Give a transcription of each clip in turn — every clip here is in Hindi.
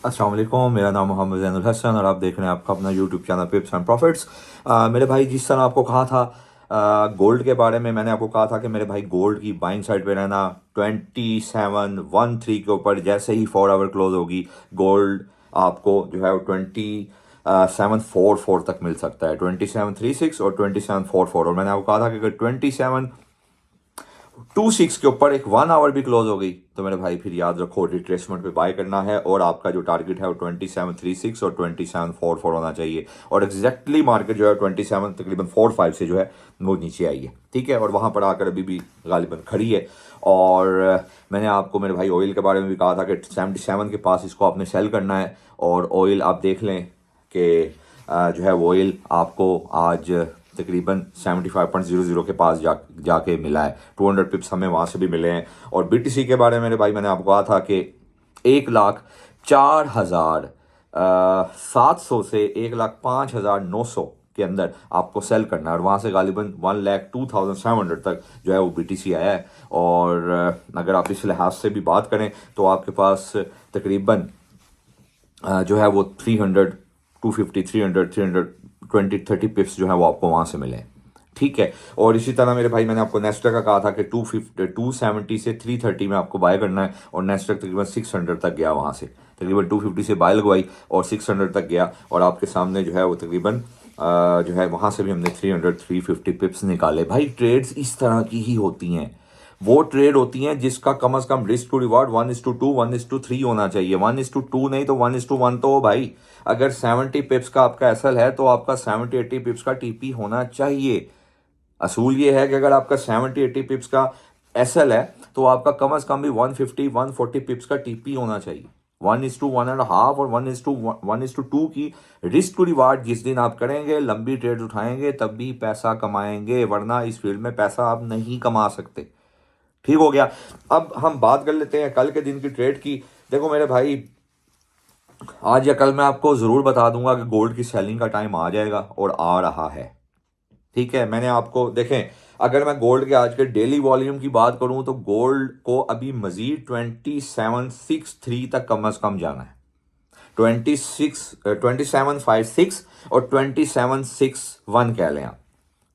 अस्सलाम वालेकुम, मेरा नाम मोहम्मद ज़ैनुल हसन और आप देख रहे हैं आपका अपना यूट्यूब चैनल पिप्स एंड प्रॉफिट्स। मेरे भाई, जिस तरह आपको कहा था गोल्ड के बारे में, मैंने आपको कहा था कि मेरे भाई गोल्ड की बाइंग साइड पे रहना। 2713 के ऊपर जैसे ही 4 आवर क्लोज होगी, गोल्ड आपको जो है वो 2744 तक मिल सकता है। 2736 और 2744। और मैंने आपको कहा था कि अगर 2726 के ऊपर एक 1 आवर भी क्लोज हो गई तो मेरे भाई फिर याद रखो रिट्रेसमेंट पे बाय करना है, और आपका जो टारगेट है वो 2736 और 2744 होना चाहिए। और एग्जैक्टली मार्केट जो है 27 तकरीबन 45 से जो है वो नीचे आई है, ठीक है, और वहाँ पर आकर अभी भी गालिबन खड़ी है। और मैंने आपको मेरे भाई ऑयल के बारे में भी कहा था कि 77 के पास इसको आपने सेल करना है। और ऑयल आप देख लें कि जो है वो ऑयल आपको आज तकरीबन 75.00 के पास जाके मिला है। 200 पिप्स हमें वहाँ से भी मिले हैं। और बीटीसी के बारे में मेरे भाई मैंने आपको कहा था कि 1,04,700 से 1,05,900 के अंदर आपको सेल करना है, और वहाँ से गालिबन 1,02,700 तक जो है वो बीटीसी आया है। और अगर आप इस लिहाज से भी बात करें तो आपके पास तकरीबन जो है वो 300, 250, 320, 30 पिप्स जो है वो आपको वहाँ से मिले, ठीक है। और इसी तरह मेरे भाई मैंने आपको नेस्डक का कहा था कि 270 से 330 में आपको बाय करना है, और नेस्डक तकरीबन 600 तक गया, वहाँ से तकरीबन 250 से बाय लगवाई और 600 तक गया। और आपके सामने जो है वो तकरीबन जो है वहाँ से भी हमने 300, 350 पिप्स निकाले। भाई ट्रेड्स इस तरह की ही होती हैं, वो ट्रेड होती हैं जिसका कम से कम रिस्क टू रिवार्ड 1:2, 1:3 होना चाहिए। 1:2 नहीं तो 1:1 तो हो भाई। अगर 70 पिप्स का आपका एसएल है तो आपका 70-80 पिप्स का टीपी होना चाहिए। असूल ये है कि अगर आपका 70-80 पिप्स का एसएल है तो आपका कम से कम भी 150-140 पिप्स का टीपी होना चाहिए। 1:1.5 और 1:2 की रिस्क टू रिवार्ड जिस दिन आप करेंगे, लंबी ट्रेड उठाएंगे, तब भी पैसा कमाएंगे, वरना इस फील्ड में पैसा आप नहीं कमा सकते। ठीक हो गया। अब हम बात कर लेते हैं कल के दिन की ट्रेड की। देखो मेरे भाई, आज या कल मैं आपको ज़रूर बता दूंगा कि गोल्ड की सेलिंग का टाइम आ जाएगा और आ रहा है, ठीक है। मैंने आपको देखें, अगर मैं गोल्ड के आज के डेली वॉल्यूम की बात करूं तो गोल्ड को अभी मजीद 2763 तक कम से कम जाना है। 2756 और 2761 कह लें आप,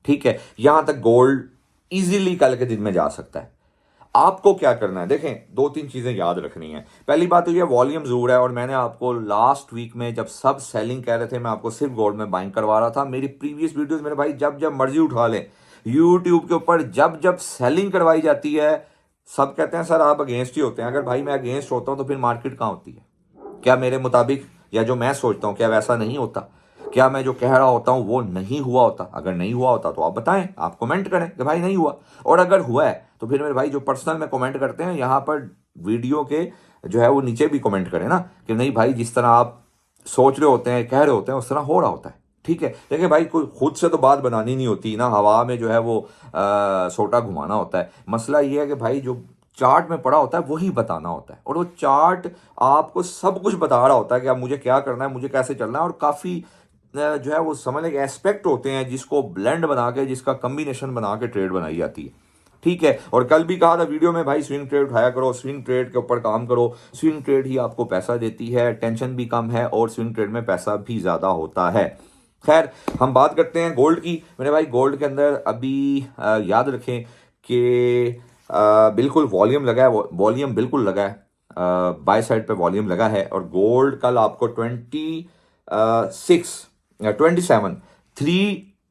ठीक है। यहां तक गोल्ड इजीली कल के दिन में जा सकता है। आपको क्या करना है, देखें, 2-3 चीजें याद रखनी है। पहली बात तो ये वॉल्यूम जरूर है, और मैंने आपको लास्ट वीक में जब सब सेलिंग कह रहे थे मैं आपको सिर्फ गोल्ड में बाइंग करवा रहा था। मेरी प्रीवियस वीडियोस मेरे भाई जब जब मर्जी उठा लें, यूट्यूब के ऊपर जब जब सेलिंग करवाई जाती है सब कहते हैं सर आप अगेंस्ट ही होते हैं। अगर भाई मैं अगेंस्ट होता हूं तो फिर मार्केट कहाँ होती है? क्या मेरे मुताबिक या जो मैं सोचता हूं क्या वैसा नहीं होता? क्या मैं जो कह रहा होता हूं वो नहीं हुआ होता? अगर नहीं हुआ होता तो आप बताएं, आप कमेंट करें कि भाई नहीं हुआ। और अगर हुआ है तो फिर मेरे भाई जो पर्सनल में कमेंट करते हैं यहाँ पर वीडियो के जो है वो नीचे भी कमेंट करें ना, कि नहीं भाई जिस तरह आप सोच रहे होते हैं, कह रहे होते हैं, उस तरह हो रहा होता है, ठीक है। देखिए भाई, कोई खुद से तो बात बनानी नहीं होती ना, हवा में जो है वो सोटा घुमाना होता है। मसला ये है कि भाई जो चार्ट में पड़ा होता है वही बताना होता है, और वो चार्ट आपको सब कुछ बता रहा होता है कि अब मुझे क्या करना है, मुझे कैसे चलना है। और काफ़ी जो है वो समझ लें एस्पेक्ट होते हैं जिसको ब्लेंड बना के, जिसका कम्बिनेशन बना के ट्रेड बनाई जाती है, ठीक है। और कल भी कहा था वीडियो में, भाई स्विंग ट्रेड उठाया करो, स्विंग ट्रेड के ऊपर काम करो। स्विंग ट्रेड ही आपको पैसा देती है, टेंशन भी कम है और स्विंग ट्रेड में पैसा भी ज़्यादा होता है। खैर, हम बात करते हैं गोल्ड की। मेरे भाई गोल्ड के अंदर अभी याद रखें कि बिल्कुल वॉल्यूम लगा है, वॉल्यूम बिल्कुल लगा है, बाय साइड पे वॉल्यूम लगा है। और गोल्ड कल आपको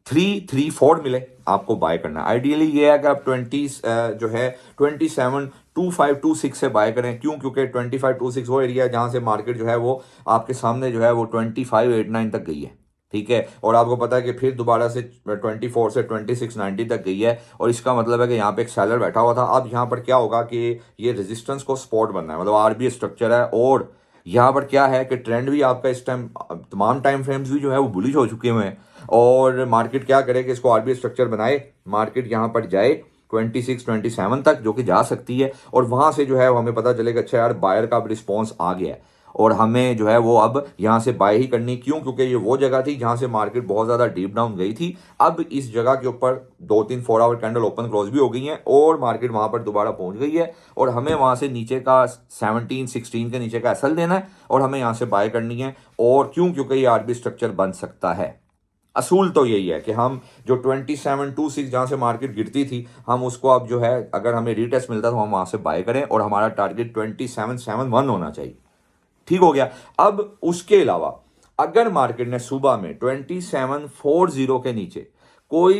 27 मिले, आपको बाय करना है। आइडियली ये है कि आप 20 जो है 272526 से बाय करें। क्यों? क्योंकि 2526 वो एरिया है जहां से मार्केट जो है वो आपके सामने जो है वो 2589 तक गई है, ठीक है। और आपको पता है कि फिर दोबारा से 24 से 2690 तक गई है, और इसका मतलब है कि यहाँ पे एक सेलर बैठा हुआ था। अब यहाँ पर क्या होगा कि ये रेजिस्टेंस को सपोर्ट बनना है, मतलब आरबी स्ट्रक्चर है। और यहाँ पर क्या है कि ट्रेंड भी आपका इस टाइम, तमाम टाइम फ्रेम्स भी जो है वो बुलिश हो चुके हुए हैं। और मार्केट क्या करे कि इसको आरबी स्ट्रक्चर बनाए, मार्केट यहाँ पर जाए 26-27 तक, जो कि जा सकती है। और वहां से जो है हमें पता चलेगा अच्छा यार बायर का अब रिस्पॉन्स आ गया है। और हमें जो है वो अब यहाँ से बाय ही करनी। क्यों? क्योंकि ये वो जगह थी जहाँ से मार्केट बहुत ज़्यादा डीप डाउन गई थी। अब इस जगह के ऊपर 2-3 4 आवर कैंडल ओपन क्लोज भी हो गई हैं और मार्केट वहाँ पर दोबारा पहुँच गई है और हमें वहाँ से नीचे का 17-16 के नीचे का एसएल देना है और हमें यहाँ से बाय करनी है। और क्यों? क्योंकि ये आरबी स्ट्रक्चर बन सकता है। असूल तो यही है कि हम जो 2726 जहाँ से मार्केट गिरती थी, हम उसको अब जो है अगर हमें रीटेस्ट मिलता तो हम वहाँ से बाय करें और हमारा टारगेट 2771 होना चाहिए। ठीक हो गया। अब उसके अलावा अगर मार्केट ने सुबह में 2740 के नीचे कोई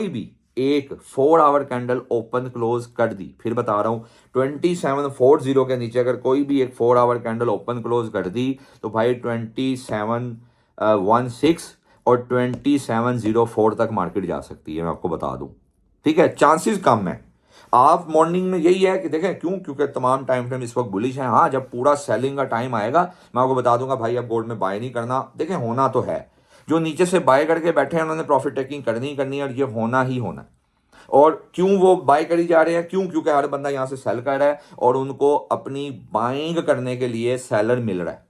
भी एक 4 आवर कैंडल ओपन क्लोज कर दी, फिर बता रहा हूं 2740 के नीचे अगर कोई भी एक 4 आवर कैंडल ओपन क्लोज कर दी तो भाई 2716 और 2704 तक मार्केट जा सकती है, मैं आपको बता दूं। ठीक है, चांसेस कम है। आप मॉर्निंग में यही है कि देखें क्यों, क्योंकि तमाम टाइम फ्रेम इस वक्त बुलिश हैं। हाँ, जब पूरा सेलिंग का टाइम आएगा मैं आपको बता दूंगा भाई अब गोल्ड में बाय नहीं करना। देखें होना तो है, जो नीचे से बाय करके बैठे हैं उन्होंने प्रॉफिट टेकिंग करनी ही करनी है और ये होना ही होना है। और क्यों वो बाय करी जा रहे हैं? क्यों? क्योंकि हर बंदा यहां से सेल कर रहा है और उनको अपनी बाइंग करने के लिए सेलर मिल रहा है।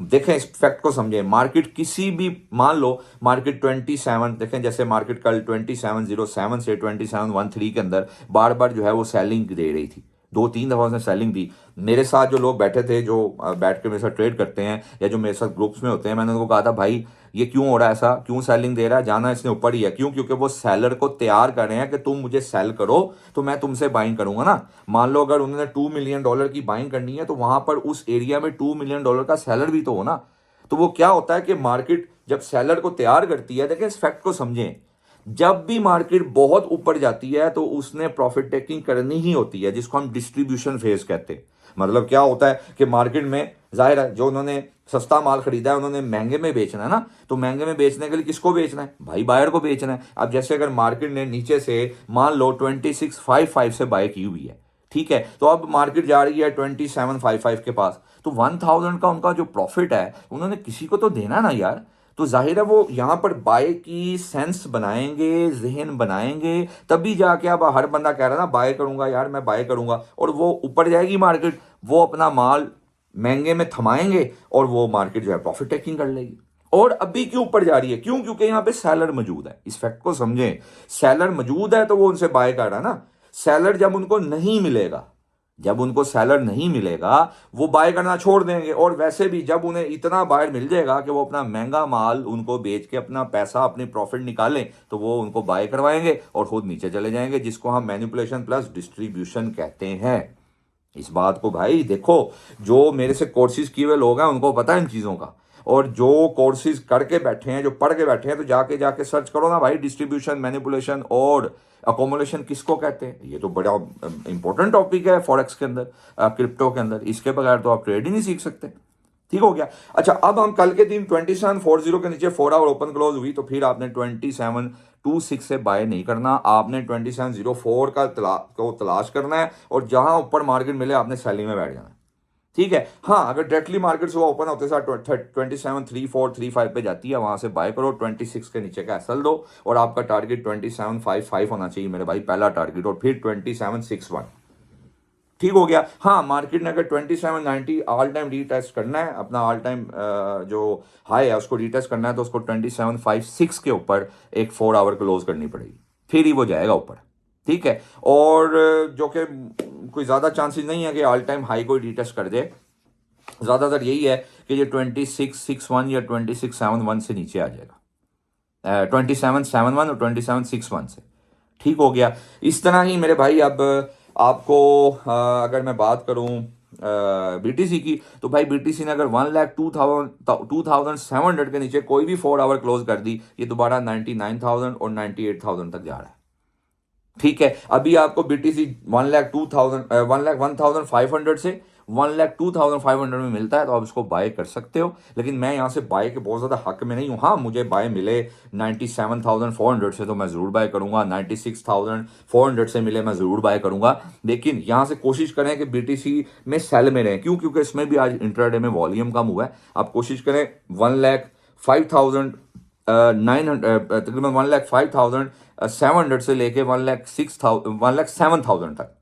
देखें इस फैक्ट को समझें। मार्केट किसी भी, मान लो मार्केट 27, देखें जैसे मार्केट कल 2707 से 2713 के अंदर बार बार जो है वो सेलिंग दे रही थी, 2-3 दफा उसने सेलिंग दी। मेरे साथ जो लोग बैठे थे, जो बैठ के मेरे साथ ट्रेड करते हैं या जो मेरे साथ ग्रुप्स में होते हैं, मैंने उनको कहा था भाई ये क्यों हो रहा है, ऐसा क्यों सेलिंग दे रहा है, जाना इसने ऊपर ही है। क्यों? क्योंकि वो सेलर को तैयार कर रहे हैं कि तुम मुझे सेल करो तो मैं तुमसे बाइंग करूंगा ना। मान लो अगर उन्होंने $2 मिलियन की बाइंग करनी है तो वहां पर उस एरिया में $2 मिलियन का सेलर भी तो हो ना। तो वो क्या होता है कि मार्केट जब सेलर को तैयार करती है, देखिए इस फैक्ट को समझें, जब भी मार्केट बहुत ऊपर जाती है तो उसने प्रॉफिट टेकिंग करनी ही होती है, जिसको हम डिस्ट्रीब्यूशन फेज कहते हैं। मतलब क्या होता है कि मार्केट में जाहिर है जो उन्होंने सस्ता माल खरीदा है उन्होंने महंगे में बेचना है ना, तो महंगे में बेचने के लिए किसको बेचना है भाई? बायर को बेचना है। अब जैसे अगर मार्केट ने नीचे से मान लो 2655 से बाय की हुई है, ठीक है, तो अब मार्केट जा रही है 2755 के पास, तो 1000 का उनका जो प्रॉफिट है उन्होंने किसी को तो देना ना यार। तो जाहिर है वो यहां पर बाय की सेंस बनाएंगे, जहन बनाएंगे, तभी जाके अब हर बंदा कह रहा है ना बाय करूंगा यार, मैं बाय करूंगा, और वो ऊपर जाएगी मार्केट, वो अपना माल महंगे में थमाएंगे और वो मार्केट जो है प्रॉफिट टेकिंग कर लेगी। और अभी क्यों ऊपर जा रही है? क्यों? क्योंकि यहां पे सेलर मौजूद है। इस फैक्ट को समझें, सेलर मौजूद है तो वो उनसे बाय कर रहा है ना। सेलर जब उनको नहीं मिलेगा, जब उनको सेलर नहीं मिलेगा वो बाय करना छोड़ देंगे। और वैसे भी जब उन्हें इतना बायर मिल जाएगा कि वो अपना महंगा माल उनको बेच के अपना पैसा, अपनी प्रॉफिट निकालें, तो वो उनको बाय करवाएंगे और खुद नीचे चले जाएंगे, जिसको हम मैनिपुलेशन प्लस डिस्ट्रीब्यूशन कहते हैं। इस बात को भाई देखो, जो मेरे से कोर्सेज किए हुए लोग हैं उनको पता है इन चीज़ों का, और जो कोर्सेज करके बैठे हैं, जो पढ़ के बैठे हैं, तो जाके जाके सर्च करो ना भाई, डिस्ट्रीब्यूशन, मैनिपुलेशन और अकोमोलेशन किसको कहते हैं। ये तो बड़ा इंपॉर्टेंट टॉपिक है फॉरेक्स के अंदर, क्रिप्टो के अंदर। इसके बगैर तो आप ट्रेड ही नहीं सीख सकते। ठीक हो गया। अच्छा, अब हम कल के दिन 2740 के नीचे 4 आवर ओपन क्लोज हुई तो फिर आपने 2726 से बाय नहीं करना, आपने 2704 को तलाश करना है और जहां ऊपर मार्केट मिले आपने सेलिंग में बैठ जाना है। ठीक है। हाँ, अगर डायरेक्टली मार्केट सुबह ओपन होते साथ 273435 पे जाती है, वहां से बाय करो, 26 के नीचे का एसएल दो और आपका टारगेट 2755 होना चाहिए मेरे भाई, पहला टारगेट, और फिर 2761। ठीक हो गया। हाँ, मार्केट ने अगर 2790 ऑल टाइम रीटेस्ट करना है, अपना ऑल टाइम जो हाई है उसको रीटेस्ट करना है, तो उसको 2756 के ऊपर एक 4 आवर क्लोज करनी पड़ेगी, फिर ही वो जाएगा ऊपर। ठीक है। और जो कि कोई ज़्यादा चांसेस नहीं है कि ऑल टाइम हाई को रीटेस्ट कर दे, ज़्यादातर यही है कि ये 2661 या 2671 से नीचे आ जाएगा, 2771 और 2761 से। ठीक हो गया। इस तरह ही मेरे भाई अब आपको अगर मैं बात करूं बीटीसी की, तो भाई बीटीसी ने अगर 1,02,700 के नीचे कोई भी 4 आवर क्लोज कर दी, ये दोबारा 99,000 और 98,000 तक जा रहा है। ठीक है। अभी आपको बीटीसी 1,01,500 से 1,02,500 में मिलता है, तो आप इसको बाय कर सकते हो। लेकिन मैं यहाँ से बाय के बहुत ज़्यादा हक में नहीं हूँ। हाँ, मुझे बाय मिले 97,400 से तो मैं ज़रूर बाय करूँगा, 96,400 से मिले मैं ज़रूर बाय करूँगा। लेकिन यहाँ से कोशिश करें कि बीटीसी में सेल में रहें। क्यों? क्योंकि इसमें भी आज इंट्राडे में वॉल्यूम कम हुआ है। आप कोशिश करें 1,05,900 तकरीबन 1,05,700 से लेके 1,07,000 तक,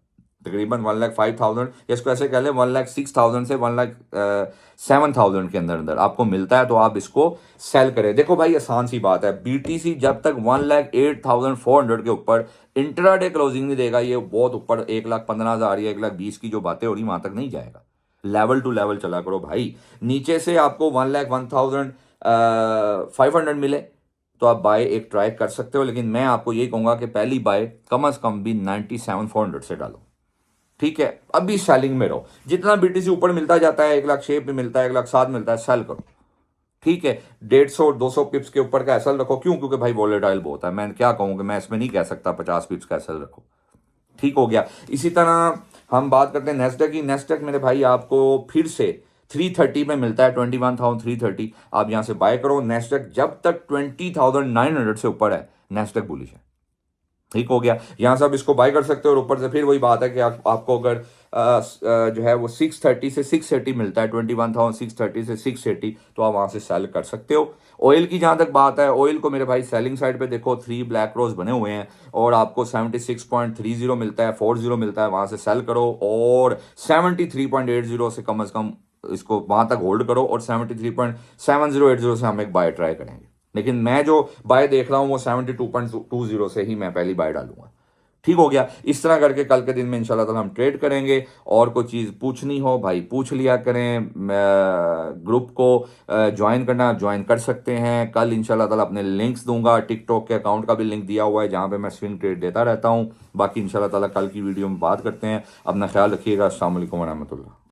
तकरीबन 1,05,000, या इसको ऐसे कह लें 1,06,000 से 1,07,000 के अंदर अंदर आपको मिलता है, तो आप इसको सेल करें। देखो भाई आसान सी बात है, BTC जब तक 1,08,400 के ऊपर इंट्राडे क्लोजिंग नहीं देगा, ये बहुत ऊपर 1,15,000 या 1,20,000 की जो बातें हो रही वहां तक नहीं जाएगा। लेवल टू लेवल चला करो भाई। नीचे से आपको 1,01,500 मिले तो आप बाय एक ट्राई कर सकते हो, लेकिन मैं आपको ये कहूंगा कि पहली बाय कम से कम भी 97,400 से डालो। ठीक है, अभी सेलिंग में रहो। जितना BTC ऊपर मिलता जाता है, 1,06,000 पे मिलता है, 1,07,000 मिलता है, सेल करो। ठीक है, 150-200 पिप्स के ऊपर का एसएल रखो। क्यों? क्योंकि भाई वॉलेटाइल बहुत है। मैं क्या कहूँ कि मैं इसमें नहीं कह सकता 50 पिप्स का एसएल रखो। ठीक हो गया। इसी तरह हम बात करते हैं नेस्डैक की। नेस्डैक मेरे भाई आपको फिर से 330 में मिलता है, 21,330। आप यहां से बाय करो। नेस्डैक जब तक 20,900 से ऊपर है, नेस्डैक बुलिश है। ठीक हो गया, यहां से आप इसको बाय कर सकते हो। और ऊपर से फिर वही बात है कि आपको अगर जो है वो 630 से 680 मिलता है, 21,630 से 680, तो आप वहां से सेल कर सकते हो। ऑयल की जहां तक बात है, ऑयल को मेरे भाई सेलिंग साइड पे देखो, 3 ब्लैक रोज बने हुए हैं और आपको 76.30 मिलता है, 40 मिलता है, वहां से सेल करो। और 73.80 से कम इसको वहां तक होल्ड करो, और 73.7080 से हम एक बाय ट्राई करेंगे। लेकिन मैं जो बाय देख रहा हूं वो 72.20 से ही मैं पहली बाय डालूंगा। ठीक हो गया। इस तरह करके कल के दिन में इंशाल्लाह ताला हम ट्रेड करेंगे। और कोई चीज़ पूछनी हो भाई पूछ लिया करें। ग्रुप को ज्वाइन करना ज्वाइन कर सकते हैं। कल इंशाल्लाह ताला अपने लिंक्स दूंगा। टिकटॉक के अकाउंट का भी लिंक दिया हुआ है जहां पे मैं स्विंग ट्रेड देता रहता हूं। बाकी इंशाल्लाह ताला कल की वीडियो में बात करते हैं। अपना ख्याल रखिएगा। अस्सलाम वालेकुम व रहमतुल्लाह।